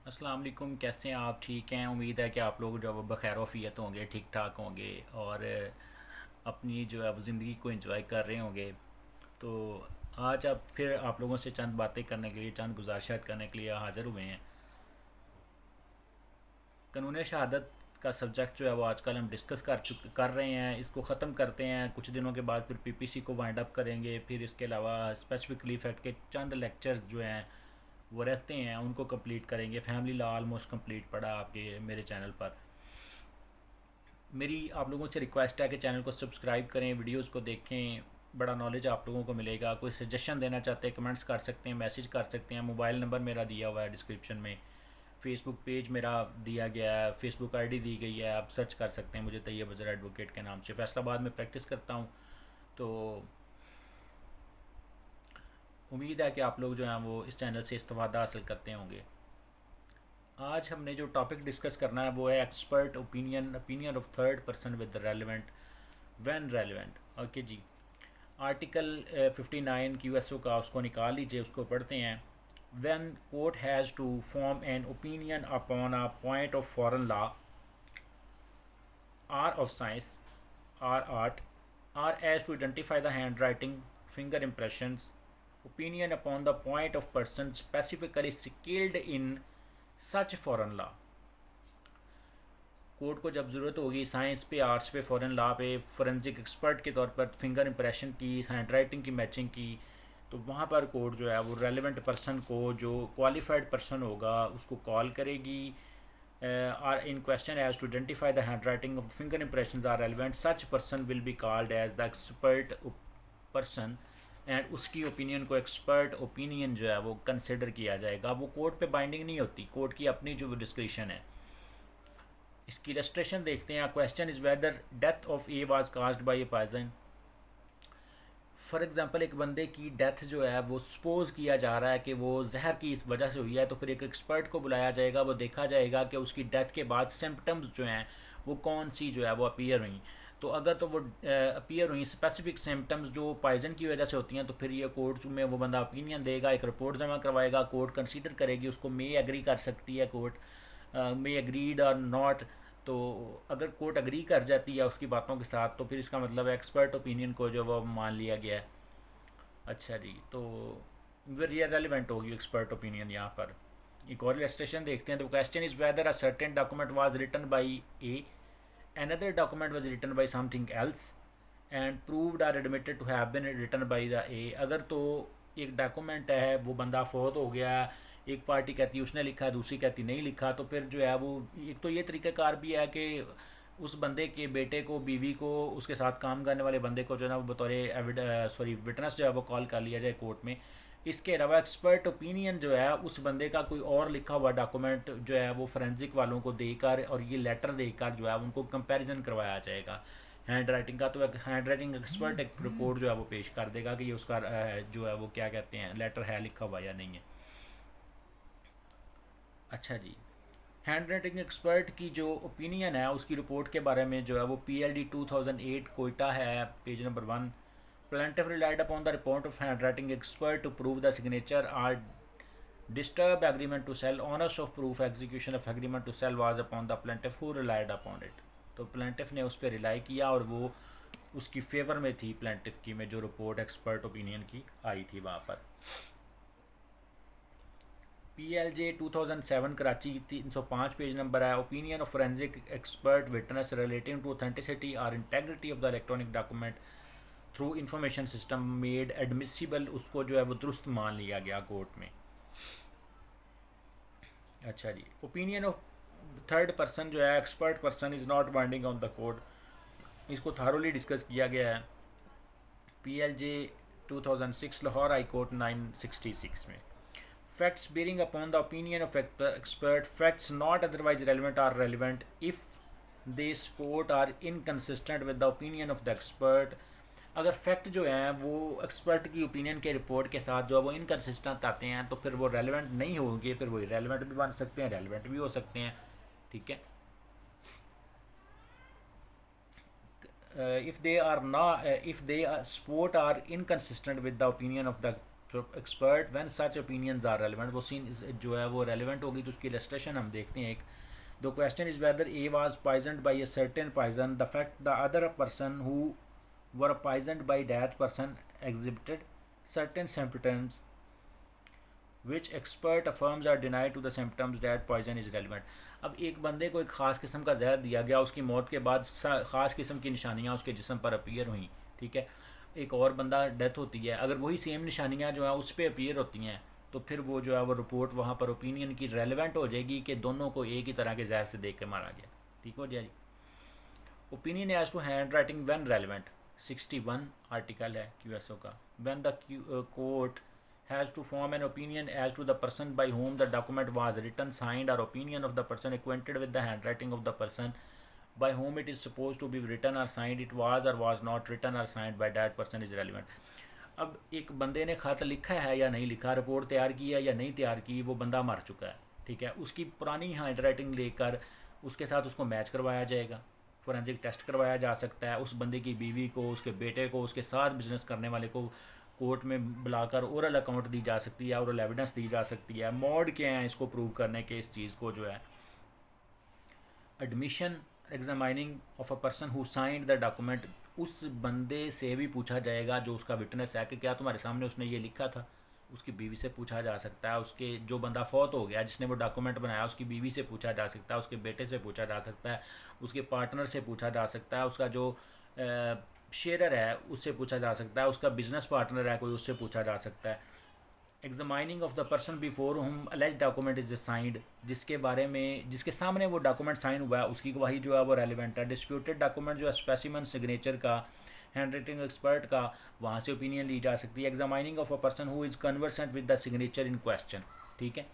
अस्सलाम वालेकुम। कैसे हैं आप? ठीक हैं? उम्मीद है कि आप लोग जो है वो बखैर वफ़ियत होंगे, ठीक ठाक होंगे और अपनी जो है वो ज़िंदगी को एंजॉय कर रहे होंगे। तो आज अब फिर आप लोगों से चंद बातें करने के लिए, चंद गुजारिशात करने के लिए हाज़िर हुए हैं। कानून शहादत का सब्जेक्ट जो है वो आजकल हम डिस्कस कर रहे हैं। इसको ख़त्म करते हैं कुछ दिनों के बाद, फिर पीपीसी को वाइंड अप करेंगे। फिर इसके अलावा स्पेसिफिकली फैक्ट के चंद लेक्चर्स जो हैं वो रहते हैं, उनको कंप्लीट करेंगे। फैमिली लॉ ऑलमोस्ट कंप्लीट पड़ा आपके मेरे चैनल पर। मेरी आप लोगों से रिक्वेस्ट है कि चैनल को सब्सक्राइब करें, वीडियोस को देखें, बड़ा नॉलेज आप लोगों को मिलेगा। कोई सजेशन देना चाहते हैं कमेंट्स कर सकते हैं, मैसेज कर सकते हैं। मोबाइल नंबर मेरा दिया हुआ है डिस्क्रिप्शन में। फेसबुक पेज मेरा दिया गया है, फेसबुक आईडी दी गई है, आप सर्च कर सकते हैं मुझे तैयब अज़हर एडवोकेट के नाम से। फैसलाबाद में प्रैक्टिस करता हूँ। तो उम्मीद है कि आप लोग जो हैं वो इस चैनल से इस्तेफ़ादा हासिल करते होंगे। आज हमने जो टॉपिक डिस्कस करना है वो है expert opinion, opinion of third person with relevant when relevant. Okay जी। आर्टिकल 59 क्यूएसओ का उसको निकाल लीजिए, उसको पढ़ते हैं। When court has to form an opinion upon a point of foreign law or of science or art or as to identify the handwriting, finger impressions, opinion upon the point of person specifically skilled in such foreign law। Court को जब ज़रूरत होगी science पे, arts पे, foreign law पे, forensic expert के तौर पर फिंगर इंप्रेशन की, हैंड राइटिंग की मैचिंग की, तो वहाँ पर कोर्ट जो है वो रेलिवेंट पर्सन को, जो क्वालिफाइड पर्सन होगा, उसको कॉल करेगी। Or in question as to identify the handwriting of finger impression are relevant, such person will be called as the expert person and उसकी ओपिनियन को एक्सपर्ट ओपिनियन जो है वो कंसिडर किया जाएगा। वो कोर्ट पे बाइंडिंग नहीं होती, कोर्ट की अपनी जो डिस्क्रिप्शन है। इसकी इलस्ट्रेशन देखते हैं। Question is whether death of A was caused by a poison. For example एक बंदे की डेथ जो है वो सपोज किया जा रहा है कि वो जहर की इस वजह से हुई है, तो फिर एक एक्सपर्ट को बुलाया जाएगा। वो देखा जाएगा कि उसकी डेथ के बाद सिम्टम्स जो हैं वो कौन सी जो है वो अपीयर हुई। तो अगर तो वो अपीयर हुई स्पेसिफिक सिम्टम्स जो पॉइजन की वजह से होती हैं, तो फिर ये कोर्ट में वो बंदा ओपिनियन देगा, एक रिपोर्ट जमा करवाएगा, कोर्ट कंसीडर करेगी, उसको मे एग्री कर सकती है कोर्ट, मे एग्रीड और नॉट। तो अगर कोर्ट अग्री कर जाती है उसकी बातों के साथ, तो फिर इसका मतलब एक्सपर्ट ओपिनियन को जो वो मान लिया गया है। अच्छा जी। तो फिर ये रेलिवेंट होगी एक्सपर्ट ओपिनियन यहाँ पर। एक और इलस्ट्रेशन देखते हैं। तो question is whether a certain document was written by A, another document was written by something else and proved or admitted to have been written by the A। अगर तो एक डॉक्यूमेंट है, वो बंदा फोत हो गया, एक पार्टी कहती है उसने लिखा, दूसरी कहती नहीं लिखा, तो फिर जो है वो एक तो ये तरीक़ाकार भी है कि उस बंदे के बेटे को, बीवी को, उसके साथ काम करने वाले बंदे को जो है ना वो बतौर विटनेस जो है वो कॉल कर लिया जाए कोर्ट में। इसके अलावा एक्सपर्ट ओपिनियन जो है उस बंदे का कोई और लिखा हुआ डॉक्यूमेंट जो है वो फोरेंसिक वालों को देकर और ये लेटर देकर जो है उनको कंपैरिजन करवाया जाएगा हैंड राइटिंग का। तो एक हैंड राइटिंग एक्सपर्ट एक रिपोर्ट जो है वो पेश कर देगा कि ये उसका जो है वो क्या कहते हैं लेटर है लिखा हुआ या नहीं है। अच्छा जी। हैंड राइटिंग एक्सपर्ट की जो ओपिनियन है उसकी रिपोर्ट के बारे में जो है वो PLD 2008 कोयटा है, page number 1। Plaintiff relied upon the report of handwriting expert to prove the signature or disturb agreement to sell। Onus of proof execution of agreement to sell was upon the plaintiff who relied upon it। तो plaintiff ने उस पर rely किया और वो उसकी favour में थी, plaintiff की में जो रिपोर्ट एक्सपर्ट ओपिनियन की आई थी वहाँ पर। PLJ 2007 कराची 305 पेज नंबर है। Opinion of forensic expert witness relating to authenticity और integrity of the electronic document through information system made admissible, उसको जो है वो दुरुस्त मान लिया गया कोर्ट में। अच्छा जी। ओपिनियन ऑफ थर्ड पर्सन जो है expert person is not binding on the court, इसको थारोली डिस्कस किया गया है PLJ 2006 लाहौर हाई कोर्ट 966 में। Facts bearing upon the opinion of expert, facts not otherwise relevant are relevant if they support are inconsistent with the opinion of the expert। अगर fact जो हैं वो expert की opinion के रिपोर्ट के साथ जो है वो इनकन्सिस्टेंट आते हैं, तो फिर वो रेलिवेंट नहीं होंगे, फिर वो इरेलीवेंट भी बन सकते हैं, रेलिवेंट भी हो सकते हैं। ठीक है। इफ़ दे आर ना if they support are inconsistent with the opinion of the तो expert when such opinions are relevant, वो सीन जो है वो रेलिवेंट होगी। तो उसकी इलस्ट्रेशन हम देखते हैं एक। The question is whether A was poisoned by a certain poison, the fact the other person who were poisoned by that person exhibited certain symptoms which expert affirms are denied to the symptoms that poison is relevant. अब एक बंदे को एक ख़ास किस्म का जहर दिया गया, उसकी मौत के बाद ख़ास किस्म की निशानियाँ उसके जिस्म पर अपीयर हुई, ठीक है। एक और बंदा डेथ होती है, अगर वही सेम निशानियाँ जो हैं उस पर अपीयर होती हैं, तो फिर वो जो है वो रिपोर्ट वहाँ पर ओपिनियन की रेलिवेंट हो जाएगी कि दोनों को एक ही तरह के जहर से देख के मारा गया, ठीक हो जाए जी। Opinion as to hand writing when relevant, 61 article है QSO का। When the court has to form an opinion as to the person by whom the document was written, signed, or opinion of the person acquainted with the handwriting of the person by whom it is supposed to be written or signed, it was or was not written or signed by that person is relevant। अब एक बंदे ने खत लिखा है या नहीं लिखा, रिपोर्ट तैयार की है या नहीं तैयार की, वो बंदा मर चुका है, ठीक है। उसकी पुरानी हैंड राइटिंग लेकर उसके साथ उसको मैच करवाया जाएगा, फोरेंसिक टेस्ट करवाया जा सकता है। उस बंदे की बीवी को, उसके बेटे को, उसके साथ बिजनेस करने वाले को कोर्ट में बुलाकर ओरल अकाउंट दी जा सकती है, ओरल एविडेंस दी जा सकती है। मोड क्या हैं इसको प्रूव करने के, इस चीज़ को जो है। Admission examining of a person who signed the document, उस बंदे से भी पूछा जाएगा जो उसका विटनेस है कि क्या तुम्हारे सामने उसने ये लिखा था। उसकी बीवी से पूछा जा सकता है, उसके जो बंदा फौत हो गया जिसने वो डॉक्यूमेंट बनाया उसकी बीवी से पूछा जा सकता है, उसके बेटे से पूछा जा सकता है, उसके पार्टनर से पूछा जा सकता है, उसका जो शेयरर है उससे पूछा जा सकता है, उसका बिजनेस पार्टनर है कोई, उससे पूछा जा सकता है। Examining of the person before हुम अलेज डॉक्यूमेंट इज साइंड, जिसके बारे में, जिसके सामने वो डॉक्यूमेंट साइन हुआ है उसकी गवाही जो है वो रेलिवेंट है। डिस्प्यूटेड डॉक्यूमेंट जो है स्पेसिमन सिग्नेचर का, हैंड राइटिंग एक्सपर्ट का, वहाँ से ओपिनियन ली जा सकती है। Examining of a person who is conversant with the signature in question, ठीक है।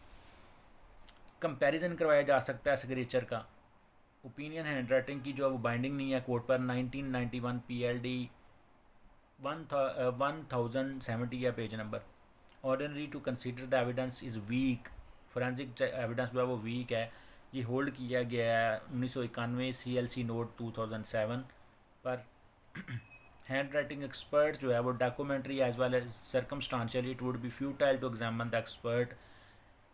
कंपैरिजन करवाया जा सकता है सिग्नेचर का। ओपिनियन हैंड राइटिंग की जो है वो बाइंडिंग नहीं है कोर्ट पर। 1991 PLD 1070 है page number. Ordinary to consider the evidence is weak, forensic evidence जो है वो वीक है। ये होल्ड किया गया है 1991 CLC नोट 2007 पर। हैंड राइटिंग एक्सपर्ट जो है वो documentary as well as circumstantially it would be futile to examine the expert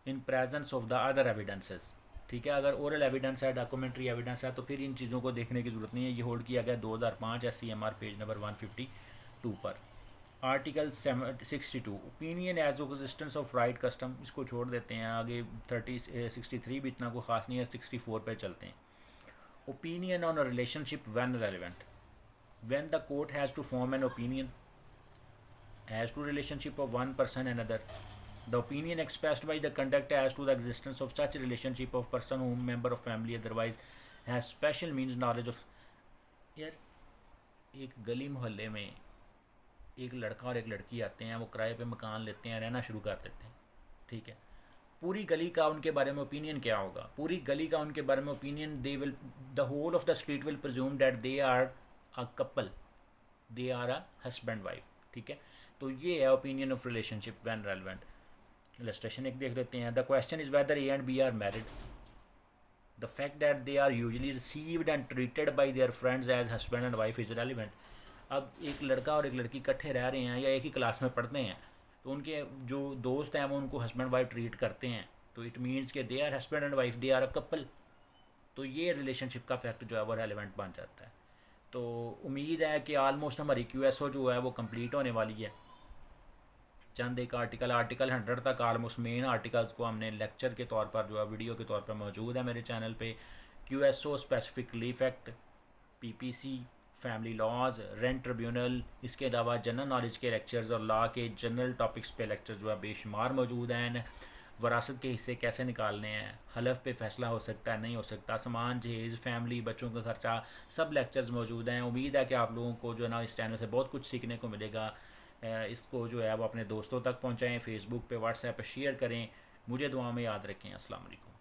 in presence of the other evidences, ठीक है। अगर ओरल एविडेंस है, डॉक्यूमेंट्री एविडेंस है, तो फिर इन चीज़ों को देखने की ज़रूरत नहीं है। ये होल्ड किया गया 2005 SCMR पेज नंबर 152 पर। Article 62 opinion as existence of right custom, इसको छोड़ देते हैं, आगे 63 भी इतना कोई ख़ास नहीं है, 64 पे चलते हैं। Opinion on a relationship when relevant, when the court has to form an opinion as to relationship of one person and other, the opinion expressed by the conduct as to the existence of such a relationship of person whom member of family otherwise has special means knowledge of। यार एक गली मोहल्ले में एक लड़का और एक लड़की आते हैं, वो किराए पे मकान लेते हैं, रहना शुरू कर देते हैं, ठीक है। पूरी गली का उनके बारे में ओपिनियन क्या होगा? पूरी गली का उनके बारे में opinion, they will, the whole of the street will presume that they are a couple, they are a husband wife, ठीक है। तो ये है opinion of relationship when relevant. Illustration एक देख लेते हैं। The question is whether A and B are married, the fact that they are usually received and treated by their friends as husband and wife is relevant. अब एक लड़का और एक लड़की इकट्ठे रह रहे हैं या एक ही क्लास में पढ़ते हैं, तो उनके जो दोस्त हैं वो उनको हस्बैंड वाइफ ट्रीट करते हैं, तो इट मीन्स कि they are husband and wife, they are a couple. तो ये रिलेशनशिप का फैक्ट जो है वो रेलिवेंट बन जाता है। तो उम्मीद है कि आलमोस्ट हमारी QSO जो है वो कंप्लीट होने वाली है। चंद एक आर्टिकल 100 तक आलमोस्ट मेन आर्टिकल्स को हमने लेक्चर के तौर पर जो है वीडियो के तौर पर मौजूद है मेरे चैनल पे। QSO specific relief act, PPC, family laws, rent tribunal, इसके अलावा जनरल नॉलेज के लेक्चर्स और लॉ के जनरल टॉपिक्स पे लेक्चर्स जो है बेशुमार मौजूद हैं। वरासत के हिस्से कैसे निकालने हैं, हलफ पे फैसला हो सकता है नहीं हो सकता, सामान जहेज़, फैमिली, बच्चों का खर्चा, सब लेक्चर्स मौजूद हैं। उम्मीद है कि आप लोगों को जो है ना इस चैनल से बहुत कुछ सीखने को मिलेगा। इसको जो है वो अपने दोस्तों तक पहुंचाएं, फेसबुक पे, व्हाट्सएप पे शेयर करें। मुझे दुआ में याद रखें। अस्सलाम वालेकुम।